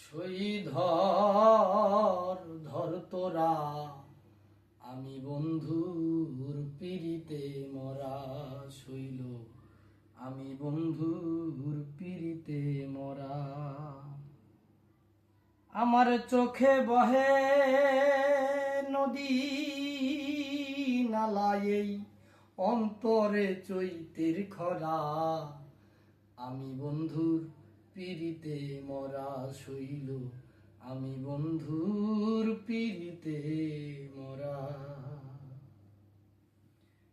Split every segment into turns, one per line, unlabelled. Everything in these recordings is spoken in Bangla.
শহীধর ধর তোরা, আমি বন্ধুর পিরিতে মরা। শৈল আমি বন্ধুর পিরিতে মরা। আমার চোখে বহে নদী নালায়, অন্তরে চৈতের খরা। আমি বন্ধুর পিরিতে মরা। শৈল আমি বন্ধুর পিরিতে মরা।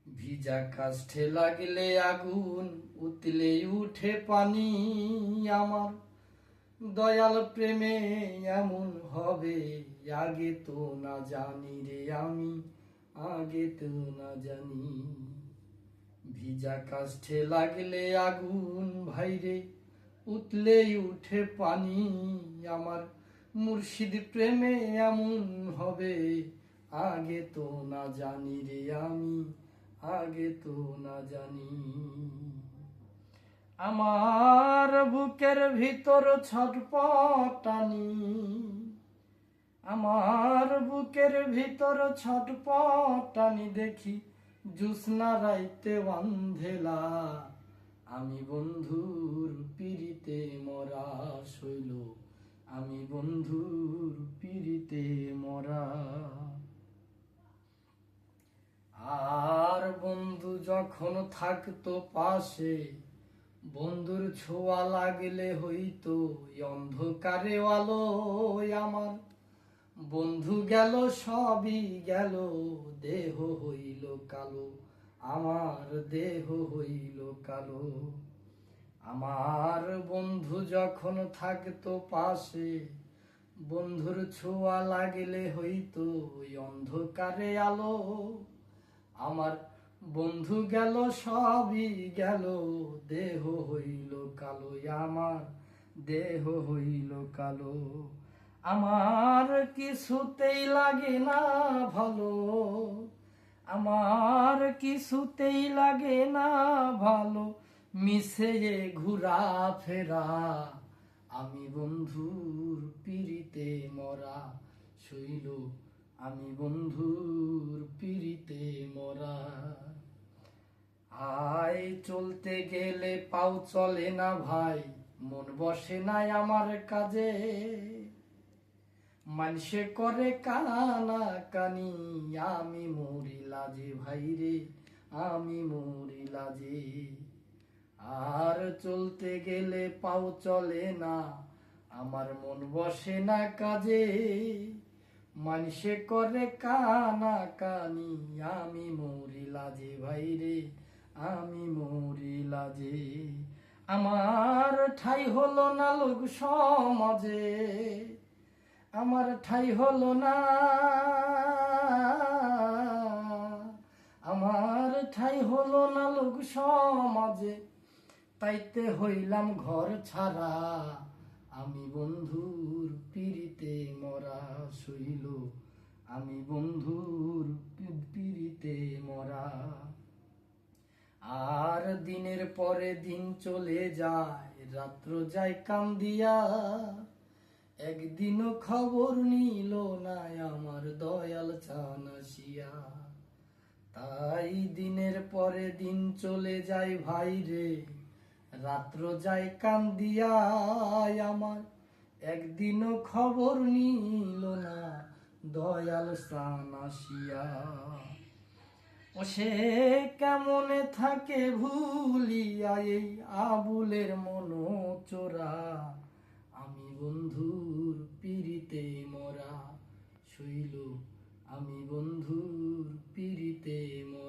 ভিজা কাষ্ঠে লাগলে আগুন, উতলে উঠে পানি। আমার দয়াল প্রেমে এমন হবে, আগে তো না জানি রে আমি, আগে তো না জানি। ভিজা কাষ্ঠে লাগলে আগুন ভাইরে, উতলে উঠে পানি। আমার মুর্শিদ প্রেমে এমন হবে, আগে তো না জানি রে আমি, আগে তো না জানি। আমার বুকের ভিতর ছটপটানি, আমার বুকের ভিতর ছটপটানি দেখি জ্যোৎস্না রাইতে অন্ধেলা। আমি বন্ধুর পিরিতে মরা। শৈল আমি বন্ধুর পিরিতে মরা। আর বন্ধু যখন থাকতো পাশে, বন্ধুর ছোঁয়া লাগলে হইতো অন্ধকারে আলো। আমার বন্ধু গেল সবই গেল, দেহ হইল কালো, আমার দেহ হইল কালো। আমার বন্ধু যখন থাকতো পাশে, বন্ধুর ছোঁয়া লাগলে হইতো অন্ধকারে আলো। আমার বন্ধু গেল সবই গেল, দেহ হইল কালো, আমার দেহ হইল কালো। আমার কিছুতেই লাগে না ভালো, আমার কিছুতেই লাগে না ভালো, মিশে ঘুরা ফেরা। আমি বন্ধুর পিরিতে মরা। শৈল আমি বন্ধুর পিরিতে মরা। আয় চলতে গেলে পাও চলে না ভাই, মন বসে নাই আমার কাজে। মানুষে করে কানা কানি, আমি মরি লাজে ভাইরে, আমি মরি লাজে। আর চলতে গেলে পাও চলে না, আমার মন বসে না কাজে। মানুষে করে কানা কানি, আমি মরি লাজে ভাইরে, আমি মরি লাজে। আমার ঠাই হলো না লোক সমাজে, আমার ঠাই হলো না, আমার ঠাই হলো না লোক সমাজে। তাইতে হইলাম ঘর ছাড়া, আমি বন্ধুর পিরিতে মরা। শৈল আমি বন্ধুর পিরিতে মরা। আর দিনের পরে দিন চলে যায়, রাত্র যায় কান্দিয়া। একদিনও খবর নিল না আমার দয়াল চান আসিয়া। তাই দিনের পরে দিন চলে যায় ভাই রে, রাত্র যায় কান্দিয়া। আমার একদিনও খবর নিল না দয়াল চান আসিয়া। ও সে কেমনে থাকে ভুলিয়া এই আবুলের মন চোরা। আমি বন্ধুর পিরিতে মরা। শৈল আমি বন্ধুর পিরিতে মরা।